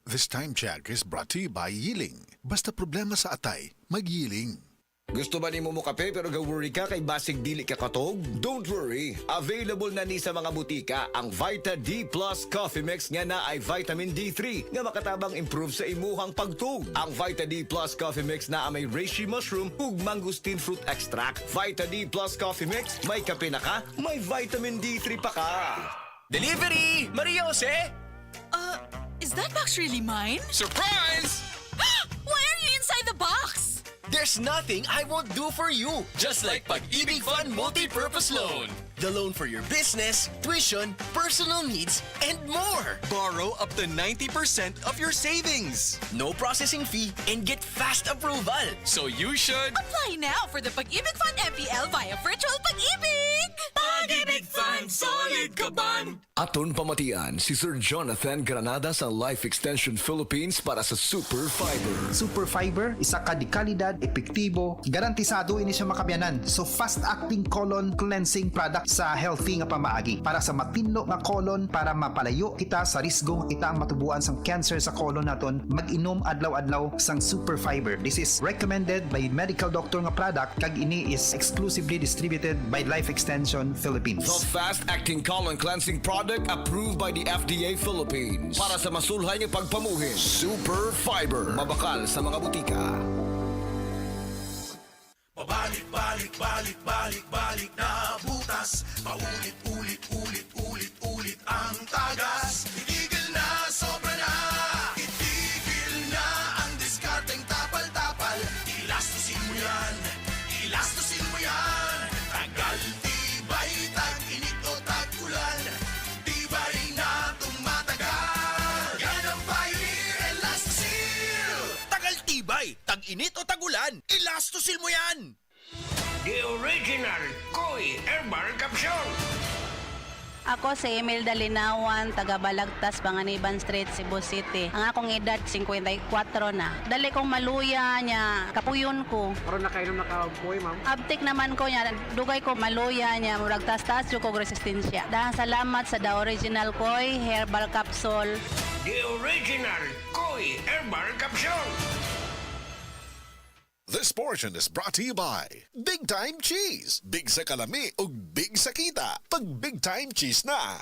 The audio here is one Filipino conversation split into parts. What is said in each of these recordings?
This time check is brought to you by Yiling. Basta problema sa atay, mag-Yiling. Gusto ba ni mo kape pero ga-worry ka kay basig dili ka katog? Don't worry. Available na ni sa mga butika ang Vita D Plus Coffee Mix nga na ay vitamin D3 nga makatabang improve sa imuhang pagtug. Ang Vita D Plus Coffee Mix na may reishi mushroom ug mangosteen fruit extract. Vita D Plus Coffee Mix, may kape na ka, may vitamin D3 pa ka. Delivery! Maria Jose! Is that box really mine? Surprise! Why are you inside the box? There's nothing I won't do for you. Just like Pag-ibig Fund Multi-Purpose Loan. The loan for your business, tuition, personal needs, and more. Borrow up to 90% of your savings. No processing fee and get fast approval. So you should... Apply now for the Pag-ibig Fund MPL via Virtual Pag-ibig! Pag-ibig Fund, solid kaban! Aton pamatian si Sir Jonathan Granada sa Life Extension Philippines para sa Super Fiber. Super Fiber, isa ka di kalidad, epektibo, garantisado ini siya makabiyanan. So fast-acting colon cleansing product sa healthy nga pamaagi para sa matinlo nga colon para mapalayo kita sa risgo kita ang matubuan sang cancer sa colon naton mag-inom adlaw-adlaw sang Super Fiber. This is recommended by medical doctor nga product kag ini is exclusively distributed by Life Extension Philippines. The fast-acting colon cleansing product approved by the FDA Philippines para sa masulhay ng pagpamuhin. Super Fiber. Mabakal sa mga butika. Balik na butas. Paulit-ulit ang tagas. Itigil na, sobra na. Itigil na ang diskarteng tapal-tapal. Ilastusin mo yan. Tagal, tibay, tag-init o tag-ulan. Tibay na tumatagal. Yan ang Pioneer Elastosil. Tagal tibay, tag-init o tag-ulan, Elastosil mo yan! The original Koi Herbal Capsule. Ako si Imelda Linawan, taga Balagtas, Panganiban Street, Cebu City. Ang akong edad, 54 na. Dali kong maluya niya, kapuyon ko. Karon nakainom na ka-boy, ma'am. Abtik naman ko niya, dugay ko maluya niya, murag tas-tas yung kong resistensya. Dahil salamat sa The Original Koi Herbal Capsule. The original Koi Herbal Capsule. This portion is brought to you by Big Time Cheese. Big sa kalami o big sa kita. Pag Big Time Cheese na.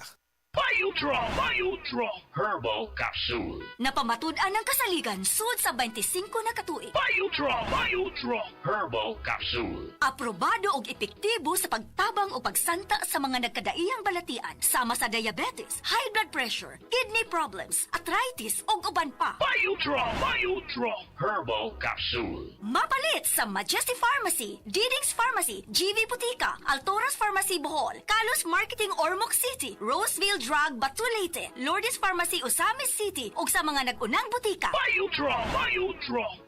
Biotrol Herbal Capsule. Napamatud-an ng kasaligan sud sa 25 na katuig. Biotrol Herbal Capsule. Aprobado og epektibo sa pagtabang o pagsanta sa mga nagkadaiyang balatian sama sa diabetes, high blood pressure, kidney problems, arthritis ug uban pa. Biotrol Herbal Capsule. Mapalit sa Majesty Pharmacy, Diding's Pharmacy, GV Butika, Altoras Pharmacy Bohol, Kalos Marketing Ormoc City, Roseville Drug Batulete, Lourdes Pharmacy Osamis City ug sa mga nag-unang butika. Biotrol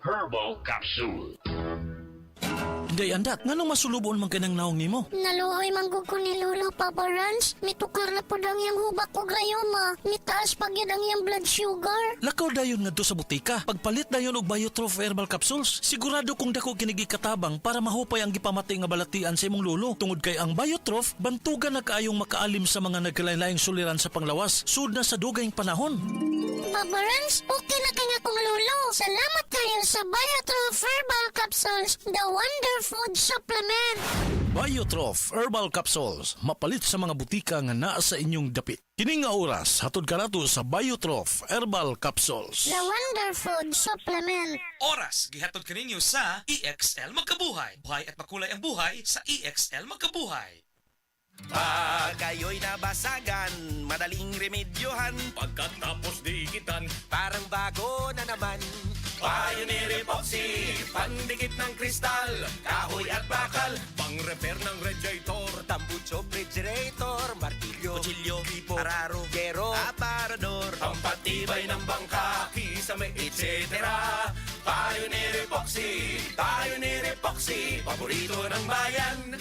Herbal Capsule. Day andat, nganong masulubon man kanang naong nimo? Naluoy manggug ko ni Lolo Papa Rans. Mitukar na po dang yung hubak ko gayoma. Mitaas pag yun ang yung blood sugar. Lakaw dayon ngadto sa butika. Pagpalit dayon og Biotrof Herbal Capsules, sigurado kung dako kinigi katabang para mahupay ang gipamati nga balatian sa imong lolo. Tungod kay ang Biotrof bantugan na kaayong makaalim sa mga nagkalain-laing suliran sa panglawas sud na sa dugayng panahon. Papa Rans, okay na kaya kong lolo. Salamat kayo sa Biotrol Herbal Capsules, the Wonder Food Supplement. Biotrof Herbal Capsules, mapalit sa mga butika nga naa sa inyong dapit. Kini nga oras, hatod kanato sa Biotrof Herbal Capsules. The Wonder Food Supplement. Oras, gihatod kaninyo sa EXL Magkabuhay. Buhay at makulay ang buhay sa EXL Magkabuhay. Pag kayo'y nabasagan, madaling remedyohan. Pagkatapos dikitan, Parang bago na naman. Pioneer Epoxy, pandikit ng kristal, kahoy at bakal, pang-repair ng radiator, tambucho, refrigerator, martilyo, kutsilyo, tipo, araro, gero, aparador, pampatibay ng bangka, kisame, etc. Pioneer Epoxy, paborito ng bayan.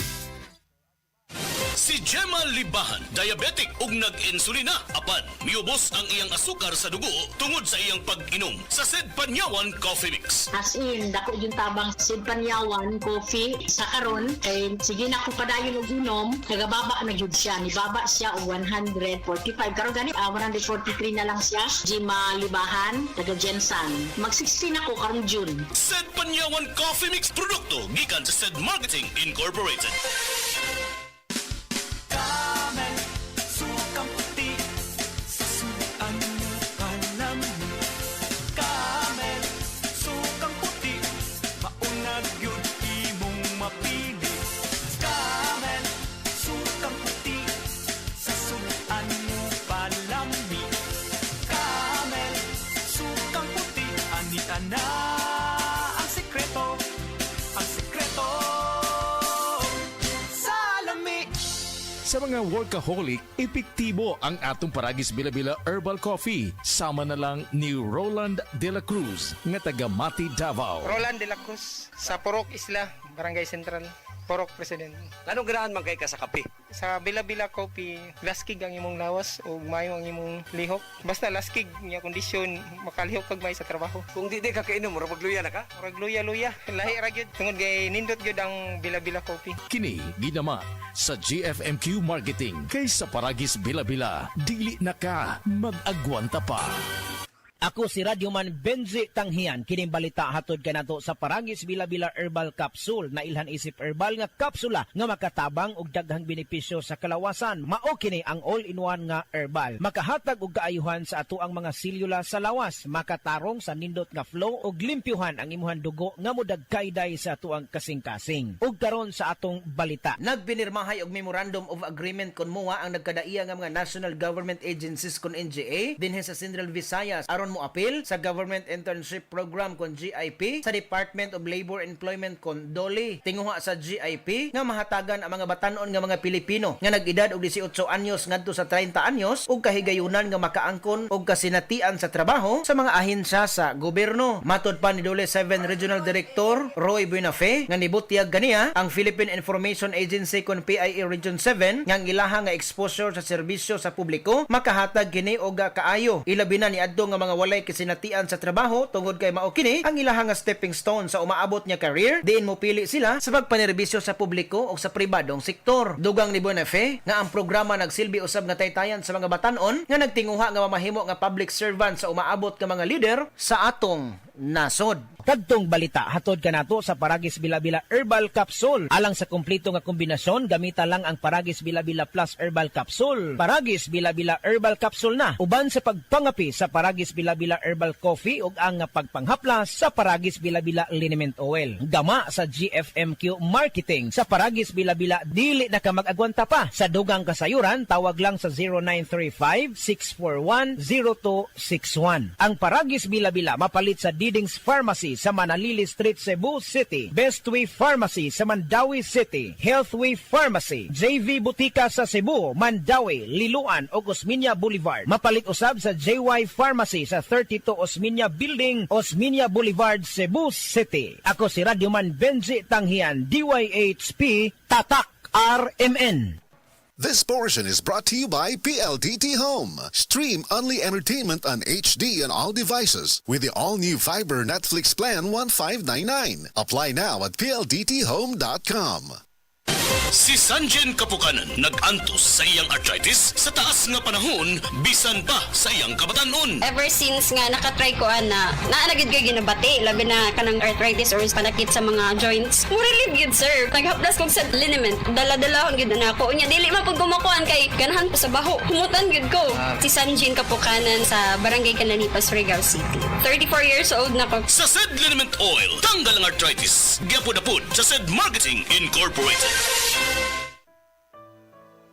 Si Gemma Libahan, diabetic ug nag-insulina. Apan, miubos ang iyang asukar sa dugo tungod sa iyang pag-inom sa Sed Panyawan Coffee Mix. As in, dako yung tabang Sid Panyawan coffee sa karon kay sige na ko padayon og inom, nagababa na gyud siya. Nibaba siya og 145 karon gani 143 na lang siya. Gemma Libahan, taga Jensan. Mag-16 ako karong June. Sed Panyawan Coffee Mix produkto gikan sa Sed Marketing Incorporated. Camel, sukang puti, sasuan mo palamig. Camel, sukang puti, maunag yun imong mapili. Camel, sukang puti, sasuan mo palamig. Camel, sukang puti, anita na ang sekreto, ang sekreto. Sa mga workaholic, epektibo ang atong Paragis Bila-Bila Herbal Coffee. Sama na lang ni Roland De La Cruz, nga taga Mati, Davao. Roland De La Cruz, sa Purok Isla, Barangay Central, Purok President. Anong ganahan man kay ka sa kape? Sa Bila-Bila Coffee, laskig ang imong lawas o mayo ang imong lihok. Basta laskig niya kondisyon, makalihok kag may sa trabaho. Kung di ka kainom, mura magluya na ka? Murag luya-luya, lahi ra gyud. Tungod kay nindot gyud ang Bila-Bila Coffee. Kini ginama sa GFMQ Marketing. Kay sa Paragis Bila-Bila, dili na ka mag-agwanta pa. Ako si Radyoman Benzi Tanghian, kining balita hatod kanato sa Paragis Bila-Bila Herbal Capsule na ilhan isip herbal nga kapsula nga makatabang og daghang benepisyo sa kalawasan. Mao kini ang all-in-one nga herbal. Makahatag og kaayuhan sa ato ang mga selula sa lawas, makatarong sa nindot nga flow og limpyuhan ang imuhang dugo nga modagkayday sa ato ang kasing-kasing. Ug karon sa atong balita, nagbinirmahay og memorandum of agreement kon MOA ang nagkadaiya nga mga national government agencies kon NGA dinhi sa Central Visayas aron mo apil sa Government Internship Program kon GIP sa Department of Labor Employment kon DOLE. Tinguha sa GIP nga mahatagan ang mga batanon nga mga Pilipino nga nag-edad og 18 anyos ngadto sa 30 anyos ug kahigayunan nga makaangkon og kasinatian sa trabaho sa mga ahensya sa gobyerno. Matud pa ni DOLE 7 Regional Director Roy Buenafe nga nibutyag ganiya ang Philippine Information Agency kon PIA Region 7 nga ang ilaha nga exposure sa serbisyo sa publiko makahatag kini og kaayo. Ilabi na niadto nga mga walay kasinatian sa trabaho tungod kay mao kini ang ilahang nga stepping stone sa umaabot niya career diin mo pili sila sa pagpanerbisyo sa publiko o sa pribadong sektor. Dugang ni Buenafe nga ang programa nagsilbi usab nga taytayan sa mga batanon nga nagtinguha nga mamahimo nga public servant sa umaabot nga mga leader sa atong nasod. Kadtong balita hatod kanato sa Paragis Bila-Bila Herbal Capsule. Alang sa kumpleto nga kombinasyon, gamita lang ang Paragis Bila-Bila Plus Herbal Capsule. Paragis Bila-Bila Herbal Capsule na uban sa pagpangapi sa Paragis Bila-Bila Herbal Coffee ug ang pagpanghaplas sa Paragis Bila-Bila Liniment Oil. Gama sa GFMQ Marketing. Sa Paragis Bila-Bila dili na ka mag-agwanta pa. Sa dugang kasayuran, tawag lang sa 0935-641-0261. Ang Paragis Bila-Bila mapalit sa Didings Pharmacy sa Manalili Street, Cebu City. Bestway Pharmacy sa Mandawi City. Healthway Pharmacy, JV Butika sa Cebu, Mandawi, Liloan o Osmeña Boulevard. Mapalit usab sa JY Pharmacy sa 32 Osmeña Building, Osmeña Boulevard, Cebu City. Ako si Radyoman Benzi Tanghian, DYHP, Tatak RMN. This portion is brought to you by PLDT Home. Stream Only Entertainment on HD on all devices with the all-new Fiber Netflix Plan 1599. Apply now at pldthome.com. Si Sanjen Kapukanan nag-antos sa iyang arthritis sa taas nga panahon bisan pa sa iyang kabatanon. Ever since nga nakatry ko na naanagid kay ginabati labi na kanang arthritis or panakit sa mga joints. Mo relieve gid sir. Naghapdas kog sa liniment. Dala-dalahon gid na ako. Unya dili man pud kumakuan kay ganahan ko sa baho. Humutan gid ko. Si Sanjen Kapukanan sa Barangay Cananipas, Surigao City. 34 years old na ko. Sa Sed Liniment Oil, tanggal ang arthritis. Gyapod-apod sa Sed Marketing Incorporated.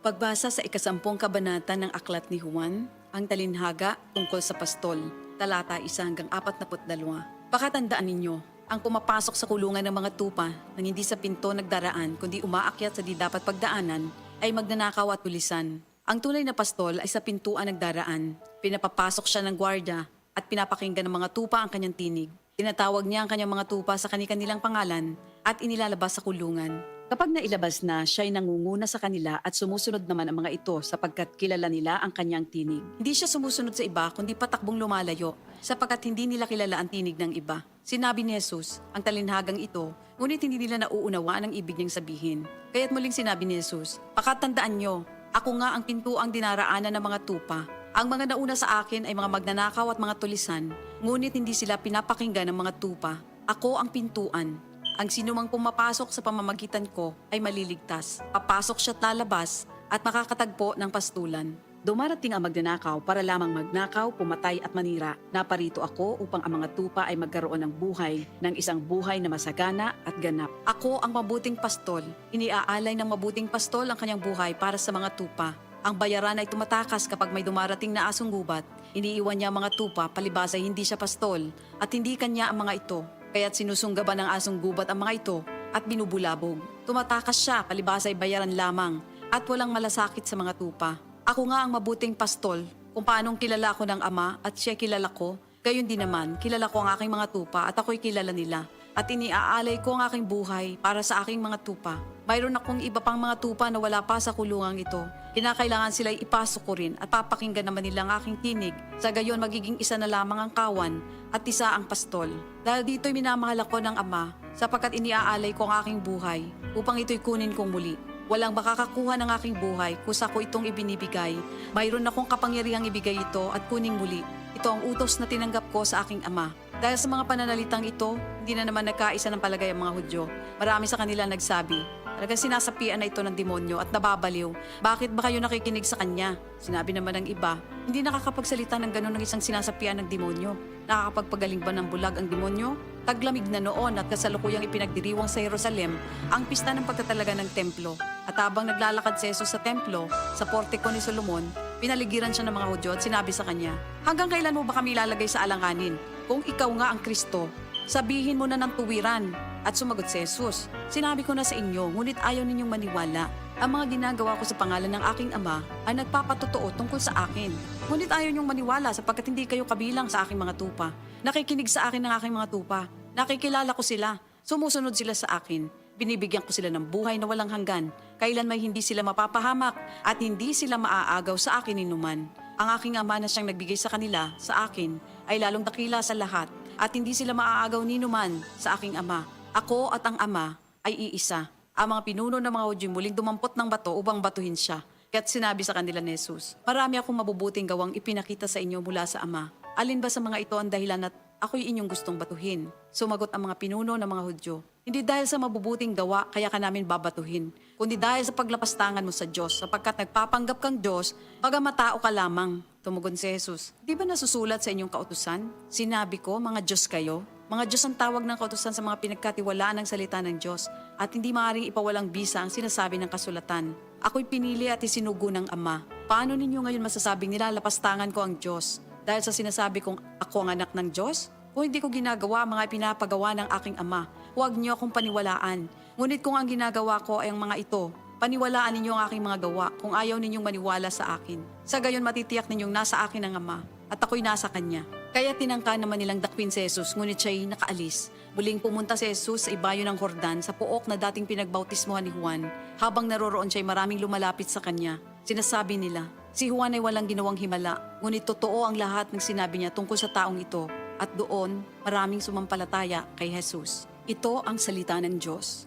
Pagbasa sa ikasampung kabanata ng Aklat ni Juan, ang talinhaga tungkol sa pastol, talata 1 hanggang 42. Pakatandaan ninyo, ang pumapasok sa kulungan ng mga tupa nang hindi sa pinto nagdaraan kundi umaakyat sa di dapat pagdaanan ay magnanakaw at tulisan. Ang tunay na pastol ay sa pintuan nagdaraan. Pinapapasok siya ng gwardya at pinapakinggan ng mga tupa ang kanyang tinig. Tinatawag niya ang kanyang mga tupa sa kanilang pangalan at inilalabas sa kulungan. Kapag nailabas na, siya'y nangunguna sa kanila at sumusunod naman ang mga ito sapagkat kilala nila ang kanyang tinig. Hindi siya sumusunod sa iba kundi patakbong lumalayo sapagkat hindi nila kilala ang tinig ng iba. Sinabi ni Jesus, ang talinhagang ito, ngunit hindi nila nauunawaan ang ibig niyang sabihin. Kaya't muling sinabi ni Jesus, pakatandaan nyo, ako nga ang pintuang dinaraanan ng mga tupa. Ang mga nauna sa akin ay mga magnanakaw at mga tulisan, ngunit hindi sila pinapakinggan ng mga tupa. Ako ang pintuan. Ang sinumang pumapasok sa pamamagitan ko ay maliligtas. Papasok siya't lalabas at makakatagpo ng pastulan. Dumarating ang magnanakaw para lamang magnakaw, pumatay at manira. Naparito ako upang ang mga tupa ay magkaroon ng buhay, ng isang buhay na masagana at ganap. Ako ang mabuting pastol. Iniaalay ng mabuting pastol ang kanyang buhay para sa mga tupa. Ang bayaran ay tumatakas kapag may dumarating na asong gubat. Iniiwan niya ang mga tupa, palibas ay hindi siya pastol at hindi kanya ang mga ito. Kaya't sinusunggaban ng asong gubat ang mga ito at binubulabog. Tumatakas siya, palibas ay bayaran lamang at walang malasakit sa mga tupa. Ako nga ang mabuting pastol, kung paanong kilala ako ng Ama at siya kilala ko, gayon din naman, kilala ko ang aking mga tupa at ako'y kilala nila. At iniaalay ko ang aking buhay para sa aking mga tupa. Mayroon akong iba pang mga tupa na wala pa sa kulungang ito. Kinakailangan sila'y ipasok ko rin at papakinggan naman nila ang aking tinig. Sa gayon magiging isa na lamang ang kawan at isa ang pastol. Dahil dito'y minamahal ako ng Ama sapagkat iniaalay ko ang aking buhay upang ito'y kunin kong muli. Walang makakakuha ng aking buhay kusa ko itong ibinibigay. Mayroon akong kapangyarihang ibigay ito at kuning muli. Ito ang utos na tinanggap ko sa aking Ama. Dahil sa mga pananalitang ito, hindi na naman nagkaisa ng palagay ang mga Hudyo. Marami sa kanila nagsabi, talagang sinasapian na ito ng demonyo at nababaliw. Bakit ba kayo nakikinig sa kanya? Sinabi naman ng iba, hindi nakakapagsalita ng gano'n ng isang sinasapian ng demonyo. Nakakapagpagaling ba ng bulag ang demonyo? Taglamig na noon at kasalukuyang ipinagdiriwang sa Jerusalem ang pista ng pagtatalaga ng templo. At habang naglalakad si Jesus sa templo, sa portiko ni Solomon, pinaligiran siya ng mga Hudyo at sinabi sa kanya, hanggang kailan mo ba kami ilalagay sa alanganin? Kung ikaw nga ang Kristo, sabihin mo na ng tuwiran. At sumagot si Jesus, sinabi ko na sa inyo, ngunit ayaw ninyong maniwala. Ang mga ginagawa ko sa pangalan ng aking Ama ay nagpapatotoo tungkol sa akin. Ngunit ayaw ninyong maniwala sapagkat hindi kayo kabilang sa aking mga tupa. Nakikinig sa akin ng aking mga tupa. Nakikilala ko sila. Sumusunod sila sa akin. Binibigyan ko sila ng buhay na walang hanggan. Kailan may hindi sila mapapahamak at hindi sila maaagaw sa akin ninuman. Ang aking Ama na siyang nagbigay sa kanila, sa akin, ay lalong dakila sa lahat at hindi sila maaagaw ninuman sa aking Ama. Ako at ang Ama ay iisa. Ang mga pinuno ng mga Hudyo muling dumampot ng bato upang batuhin siya. Kaya't sinabi sa kanila ni Jesus, marami akong mabubuting gawang ipinakita sa inyo mula sa Ama. Alin ba sa mga ito ang dahilan at ako'y inyong gustong batuhin? Sumagot ang mga pinuno ng mga Hudyo, hindi dahil sa mabubuting gawa kaya ka namin babatuhin, kundi dahil sa paglapastangan mo sa Diyos, sapagkat nagpapanggap kang Diyos, bagamat tao ka lamang. Tumugon si Jesus, di ba nasusulat sa inyong kautusan? Sinabi ko, mga Diyos kayo. Mga Diyos ang tawag ng kautusan sa mga pinagkatiwalaan ng salita ng Diyos at hindi maaaring ipawalang bisa ang sinasabi ng kasulatan. Ako'y pinili at isinugo ng Ama. Paano ninyo ngayon masasabing nilalapastangan ko ang Diyos? Dahil sa sinasabi kong ako ang anak ng Diyos? Kung hindi ko ginagawa ang mga pinapagawa ng aking Ama, huwag niyo akong paniwalaan. Ngunit kung ang ginagawa ko ay ang mga ito, paniwalaan ninyo ang aking mga gawa kung ayaw ninyong maniwala sa akin. Sa gayon matitiyak ninyong nasa akin ang Ama at ako'y nasa Kanya. Kaya tinangka naman nilang dakpin si Jesus, ngunit siya'y nakaalis. Muling pumunta si Jesus sa ibayo ng Jordan sa pook na dating pinagbautismohan ni Juan. Habang naroroon siya'y maraming lumalapit sa kanya. Sinasabi nila, si Juan ay walang ginawang himala, ngunit totoo ang lahat ng sinabi niya tungkol sa taong ito. At doon, maraming sumampalataya kay Jesus. Ito ang salita ng Diyos.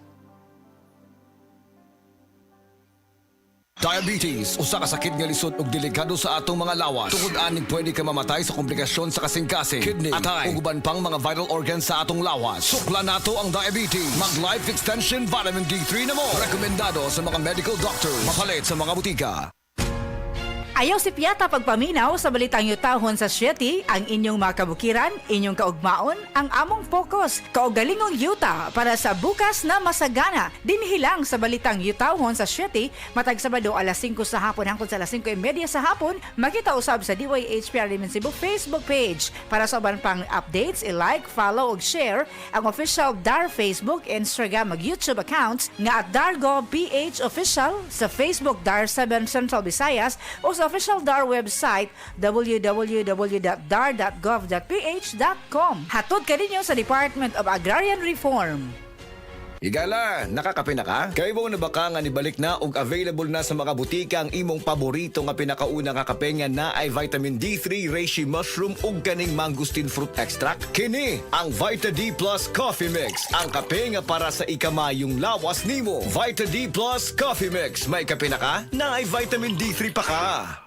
Diabetes, usa ka sakit nga lisod ug delikado sa atong mga lawas. Tungod aning pwede ka mamatay sa komplikasyon sa kasing-kasing, kidney, atay, ug uban pang mga vital organs sa atong lawas. Sukla nato ang diabetes. Mag Life Extension Vitamin D3 na mo. Rekomendado sa mga medical doctor. Mapalit sa mga butika. Ayaw si Piata pagpaminaw sa balitang yutahon sa Sieti, ang inyong mga kabukiran, inyong kaugmaon, ang among focus, kaugalingong yuta para sa bukas na masagana. Dinhilang sa balitang yutahon sa Sieti, matag Sabado alas 5 sa hapon hangtod sa alas 5:30 sa hapon, makita usab sa DYHPR Limen Cebu Facebook page. Para sa uban pang updates, i-like, follow ug share ang official DAR Facebook, Instagram ug YouTube accounts nga at Dargo PH Official sa Facebook DAR 7 Central Visayas o sa official DAR website www.dar.gov.ph.com. Hatod ka ninyo sa Department of Agrarian Reform. Higala, nakakape na ka? Kay mo na baka nga nibalik na og available na sa mga butika ang imong paborito nga pinakauna nga kape nga na ay vitamin D3, reishi mushroom ug kaning mangosteen fruit extract. Kini ang Vita D Plus Coffee Mix, ang kape nga para sa ikamayong lawas nimo. Vita D Plus Coffee Mix, may kape na ka? Na ay vitamin D3 pa ka.